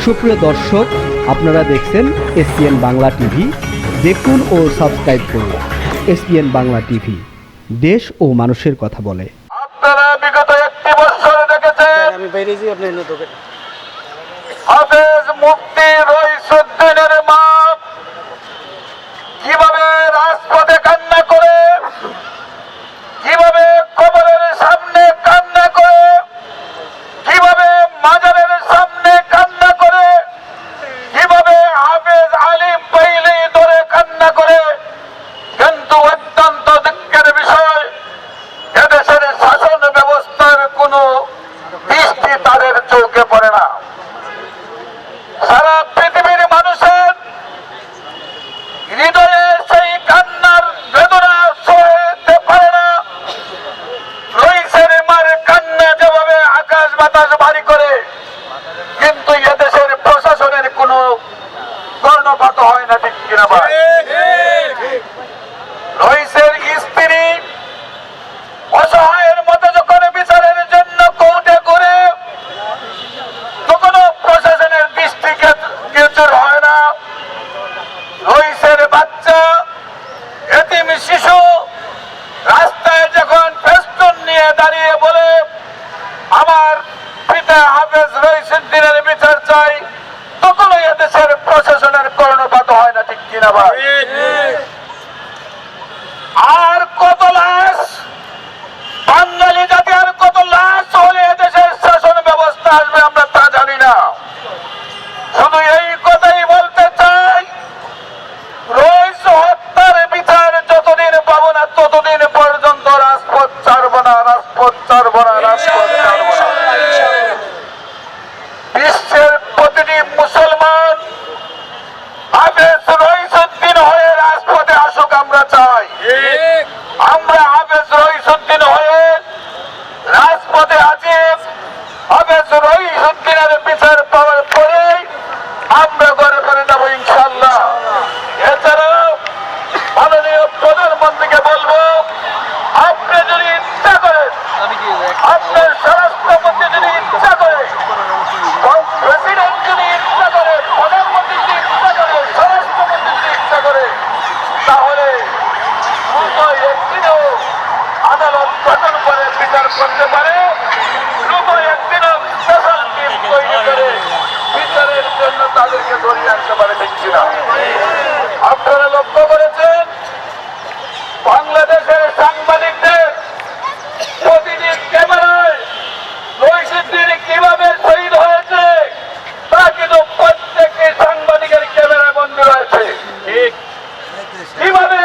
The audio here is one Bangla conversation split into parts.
সুপ্রিয় দর্শক, আপনারা দেখছেন এসপিএন বাংলা টিভি। দেখুন ও সাবস্ক্রাইব করুন এসপিএন বাংলা টিভি, দেশ ও মানুষের কথা বলে। আপনারা বিগত একটি বছর দেখেছেন আমি বাইরে যাই, আপনি এনে দোকান হাফেজ মুফতি রইসুদ্দিনের মা কিভাবে রাজপথে কান্না করে, কিভাবে কবরের সামনে কান্না করে, কিভাবে মাজারের সামনে কান্না করে, কিভাবে হাফেজ আলিম বাইলি ধরে কান্না করে। কিন্তু অত্যন্ত দুঃখের বিষয়, এদেশের শাসন ব্যবস্থার কোনো দৃষ্টি তাদের চোখে পড়ে না। সারা পৃথিবীর মানুষের হৃদয়ে সেই কান্নার বেদনা সইতে পারে না। রইসের মার কান্না যেভাবে আকাশ বাতাস ভারী করে, কিন্তু এদেশের প্রশাসনের কোনো কর্ণপাত হয় না, ঠিক কিনা ভাই? রইসের স্ত্রী অসহায়ের মতো যখন বিচারের জন্য কোর্টে করে, তখন প্রশাসনের দৃষ্টি গোচর হয় না। রইসের বাচ্চা এতিম শিশু রাস্তায় যখন ফেস্টুন নিয়ে দাঁড়িয়ে বলে, আমার পিতা হাফেজ রইসুদ্দিনের বিচার চাই, তখনও এদেশের প্রশাসনের কর্ণপাত হয় না, ঠিক কিনা ভাই? আর কত লাশ, বাঙালি জাতি আর কত লাশ হলে এদেশের শাসন ব্যবস্থা আসবে আমরা তা জানি না। শুধু এই কথাই বলতে চাই, রইস হত্যার বিচার যতদিন পাবো না ততদিন পর্যন্ত রাজপথ ছাড়বো না, রাজপথ ছাড়বো না, রাজপথ ছাড়বো না। বিশ্বের প্রতিটি মুসলমান হাফেজ রইসুদ্দিন হয়ে রাজপথে আসুক, আমরা চাই। আমরা হাফেজ রইসুদ্দিন হয়ে রাজপথে আছি। হাফেজ রইসুদ্দিনের বিচার পাওয়ার পরে আমরা ঘরে ঘরে যাবো ইনশাআল্লাহ। এছাড়াও মাননীয় প্রধানমন্ত্রীকে বলবো, আপনি যদি ইচ্ছা করেন, আপনার স্বরাষ্ট্রমন্ত্রী যদি ইচ্ছা করে, প্রেসিডেন্ট যদি ইচ্ছা করে, প্রধানমন্ত্রী যদি ইচ্ছা করে, স্বরাষ্ট্রমন্ত্রী যদি ইচ্ছা করে, তাহলে দ্রুত একদিনও আদালত গঠন করে বিচার করতে পারে। দ্রুত একদিনও স্পেশাল টিম তৈরি করে বিচারের জন্য তাদেরকে ধরিয়ে আনতে পারে, দেখছি না। আপনারা লক্ষ্য করেছেন বাংলাদেশের সাংবাদিকদের প্রতিটি ক্যামেরায় রইসুদ্দিন কিভাবে শহীদ হয়েছে তা কিন্তু প্রত্যেকটি সাংবাদিকের ক্যামেরায় বন্দী রয়েছে। কিভাবে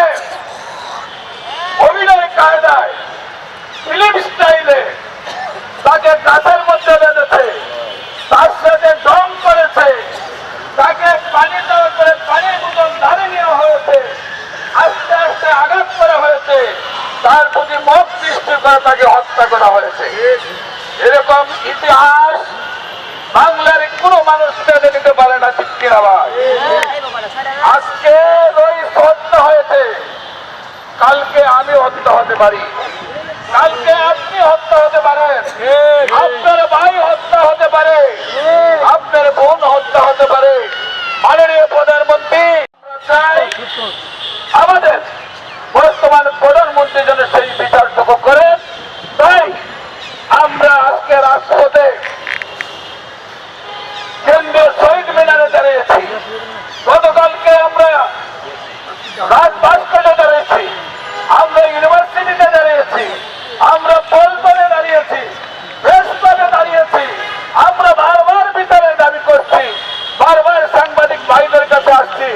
অভিনয় কায়দায় ফিল্ম স্টাইলে তাকে গাছের মধ্যে বেঁধেছে, তার সাথে ডং করেছে, তাকে পানি দেওয়া করে পানির বোতল ধারে নেওয়া হয়েছে, আস্তে আস্তে আঘাত করা হয়েছে, তার প্রতি মুখ সৃষ্টি করে তাকে হত্যা করা হয়েছে। এরকম ইতিহাস বাংলার কোন মানুষ মেনে নিতে পারে না, ঠিক কিনা ভাই? আজকে রইস হত্যা হয়েছে, কালকে আমি হত্যা হতে পারি, কালকে আপনি হত্যা হতে পারেন, আপনার ভাই হত্যা হতে পারে, আপনার বোন হত্যা হতে পারে। মাননীয় প্রধানমন্ত্রী চাই আমাদের বর্তমান প্রধানমন্ত্রী যেন সেই বিচারটুকু করেন। তাই আমরা আজকে রাজপথে কেন্দ্রীয় শহীদ মিনারে দাঁড়িয়েছি, গতকালকে আমরা রাজভাস্করে দাঁড়িয়েছি, আমরা ইউনিভার্সিটিতে দাঁড়িয়েছি, আমরা পল্টনে দাঁড়িয়েছি, প্রেসক্লাবে দাঁড়িয়েছি। আমরা বারবার বিচারের দাবি করছি, বারবার সাংবাদিক ভাইদের কাছে আসছি,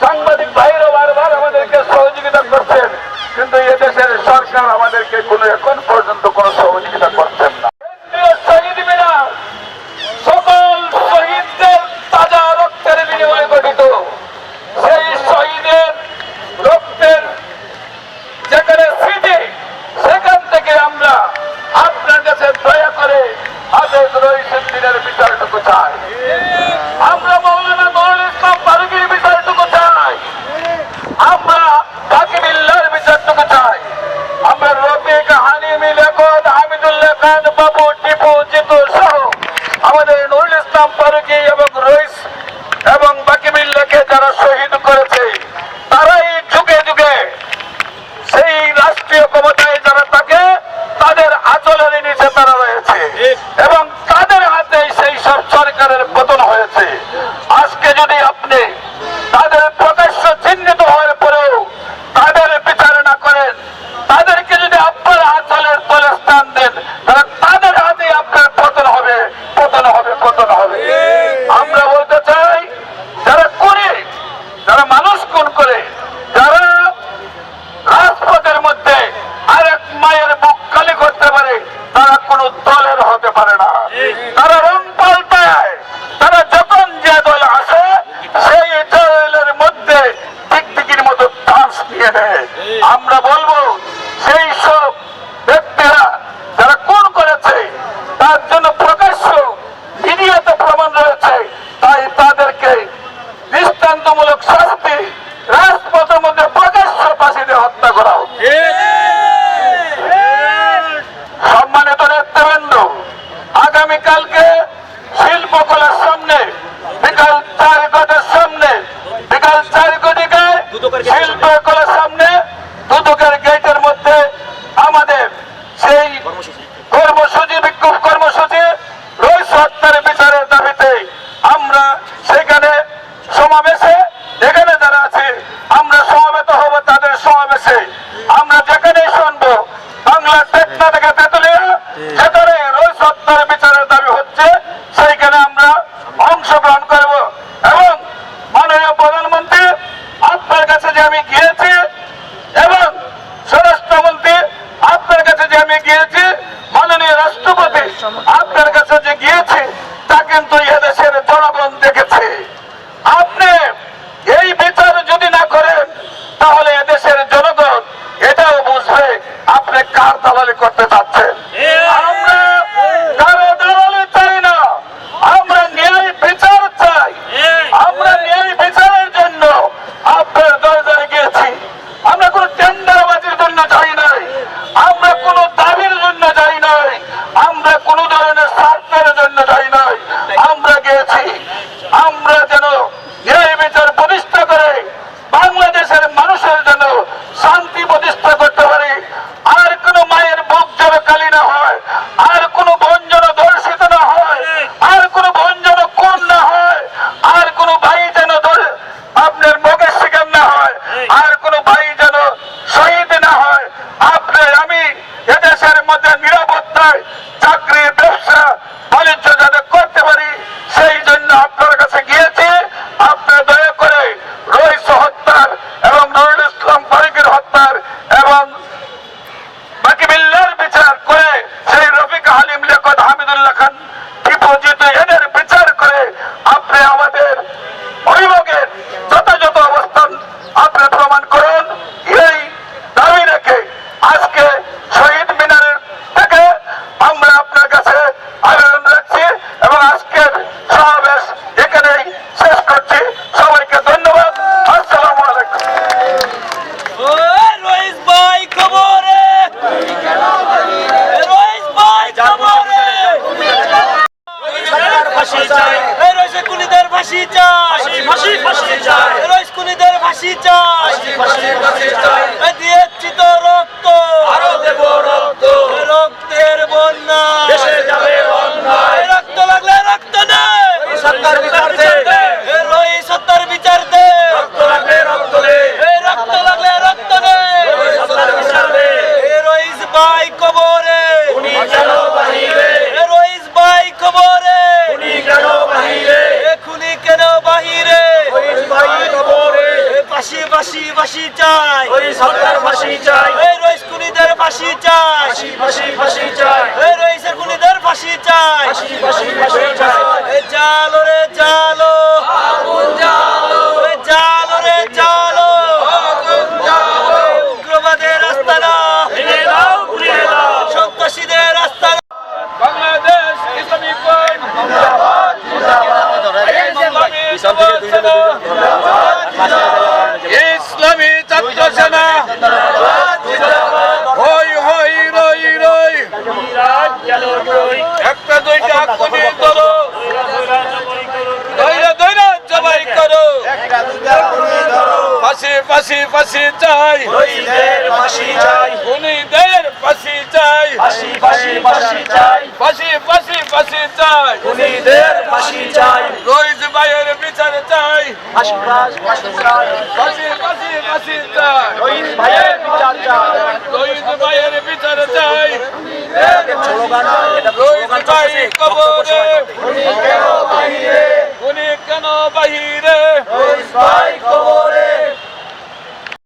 সাংবাদিক ভাইরা বারবার আমাদেরকে সহযোগিতা করছেন, কিন্তু এদেশের সরকার আমাদেরকে এখন পর্যন্ত কোনো সহযোগিতা করছেন না। কেন্দ্রীয় শহীদ মিনার সকল শহীদদের তাজা রক্তের বিনিময়ে গঠিত। সেই শহীদের রক্তের যেখানে স্মৃতি, সেখান থেকে আমরা আপনার কাছে দয়া করে হাফেজ রইসুদ্দিনের বিচারটুকু চাই। আমরা মৌলানা নুরুল ইসলাম ফারুকীর বিচারটুকু চাই, আমরা কাকিবিল্লার বিচারটুকু চাই, আমরা রফিক, হানিমি, লেখক, হামিদুল্লাহ খান, বাবু, টিপু, জিতু সহ আমাদের নুরুল ইসলাম ফারুকী এবং রইস এবং তাদের হাতে সেই সব সরকারের পতন হয়েছে। আজকে যদি আপনি তাদের প্রকাশ্য চিহ্নিত হওয়ার পরেও তাদের বিচার না করেন, তাদেরকে যদি আপনার আঁচলের তলে স্থান দেন, তাহলে তাদের হাতেই আপনার পতন হবে, পতন হবে, পতন হবে। আমরা বলতে চাই, যারা করে, যারা মানুষ খুন করে, যারা রাজপথের মধ্যে আরেক মায়ের বুক খালি করতে পারে, তারা কোন দলের হতে পারে না। তারা রং পাল্টায়, তারা যখন যে দল আসে সেই দলের মধ্যে টিকটিকির মতো ডান্স দিয়ে দেয়। আমরা বলবো, সেই সব ব্যক্তিরা যারা খুন করেছে তার জন্য প্রকাশ্য মিডিয়াতে প্রমাণ রয়েছে, তাই তাদেরকে দৃষ্টান্তমূলক শাস্তি রাজপথের মধ্যে প্রকাশ্য ফাঁসি দিয়ে হত্যা করা হোক। সম্মানিত নেতৃবৃন্দ, আগামীকালকে শিল্পকলার সামনে বিকাল 4 ঘটিকার সামনে, বিকাল 4 ঘটিকায় শিল্পকলার সামনে দুদকের গেটের মধ্যে আমাদের সেই কর্মসূচি, বিক্ষোভ কর্মসূচি রইস হত্যার বিচারের দাবিতে আমরা সেখানে সমাবেশে, যেখানে যারা আছে আমরা সমাবেত হব, তাদের সমাবেশে আমরা যেখানেই শুনবো বাংলা টেকনা থেকে তেতুলিয়া যেখানে রইস হত্যার বিচারের দাবি হচ্ছে সেইখানে আমরা অংশগ্রহণ করব। এবং মাননীয় প্রধানমন্ত্রী আপনার কাছে যে আমি গিয়েছি এবং স্বরাষ্ট্রমন্ত্রী আপনার কাছে যে আমি গিয়েছি, মাননীয় রাষ্ট্রপতি আপনার কাছে যে গিয়েছি, তা কিন্তু এদেশের জনগণ দেখেছে। আপনি এই বিচার যদি না করেন তাহলে এদেশের জনগণ এটাও বুঝবে আপনি কার দালালি করতে চাচ্ছেন। আমরা কারো দালালি চাই না, আমরা ন্যায় বিচার চাই। আমরা ন্যায় বিচারের জন্য আপনার দরজায় গিয়েছি। আমরা কোনো টেন্ডারবাজির জন্য যাই নাই, আমরা কোনো দাবির জন্য যাই নাই, আমরা কোনো ধরনের স্বার্থের জন্য যাই নাই। আমরা গিয়েছি আমরা যেন ন্যায় বিচার প্রতিষ্ঠা করে বাংলাদেশের মানুষের জন্য শান্তি প্রতিষ্ঠা করতে পারি। আর কোনো মায়ের বুক যেন খালি না হয়, আর কোনো বোন যেন ধর্ষিত না হয়, আর কোনো বোন যেন খুন না হয়, আর কোনো ভাই যেন আপনার মুখের শিকার না হয়, আর কোনো ভাই যেন শহীদ না হয়। আপনার আমি এদেশের মধ্যে নিরাপত্তায় চাকরি, ব্যবসা, বাণিজ্য যাতে করতে পারি, সেই জন্য আপনার কাছে গিয়েছি। আপনার দয়া করে রইস হত্যার এবং নুরুল ইসলাম ফারুকের হত্যার এবং বাকি বিল্লার বিচার করে, সেই রফিক হালিম, লিয়াকত, হামিদুল্লাহ খান, টিপুজিত এদের বিচার করে আপনি আমাদের অভিভাবকের যথাযথ অবস্থান আপনি প্রমাণ করুন। এই দাবি রেখে আজকে শহীদ মিনারের থেকে আমরা আপনার কাছে আবেদন রাখছি এবং আজকের সমাবেশ এখানেই শেষ করছি। সবাইকে ধন্যবাদ। আসসালামু আলাইকুম। রইস ভাই খবরে, রইস ভাই খবরে, ফাঁসি চাই, রইস কুলিদের ফাঁসি চাই, ফাঁসি ফাঁসি চাই, রইস কুলিদের ফাঁসি চাই, ফাঁসি ফাঁসি চাই, দিয়েছি তো রক্ত, আরো দেব রক্ত, রক্তের বন্যা, দেশে যাবে অন্যায়, রক্ত লাগলে রক্ত দে, সত্তার বিচার দে, রইস হত্যার বিচার দে, রক্ত লাগলে রক্ত দে, রক্ত লাগলে রক্ত দে, সত্তার বিচার দে, রইস ভাই কবরে, উনি কেন বাহিরে, রইস ভাই কবরে, উনি কেন বাহিরে, খুনি কেন বাহিরে, রইস ভাই কবরে, ফাঁসি ফাঁসি ফাঁসি চাই, রইস হত্যার ফাঁসি চাই, রইস খুনিদের ফাঁসি চাই, ফাঁসি ফাঁসি ফাঁসি চাই, রইসের খুনিদের ফাঁসি চাই, ফাঁসি ফাঁসি ফাঁসি চাই, জালো রে জালো, আগুন জালো, জালো রে জালো, আগুন জালো, উগ্রবাদের আস্তানা ভেঙে দাও, ঘুরিয়ে দাও, সন্ত্রাসীদের আস্তানা। বাংলাদেশ ইসলামী ফ্রন্ট জিন্দাবাদ, ইসলামী ছাত্র সেনা হই হই রই রই, একটা দুইটা কোনি ধরো, দইরা দইরা জবাই করো, ফাঁসি ফাঁসি ফাঁসি চাই, খুনিদের ফাঁসি চাই ফাঁসি ফাঁসি ফাঁসি চাই ফাঁসি ফাঁসি ফাঁসি চাই খুনিদের ফাঁসি চাই রইস ভাইয়ের বিচার চাই ফাঁসি ফাঁসি চাই ফাঁসি ফাঁসি ফাঁসি চাই রইস ভাইয়ের বিচার চাই রইস ভাইয়ের বিচার চাই স্লোগান এটা রইস ভাই কবরে খুনি কেন বাহিরে খুনি কেন বাহিরে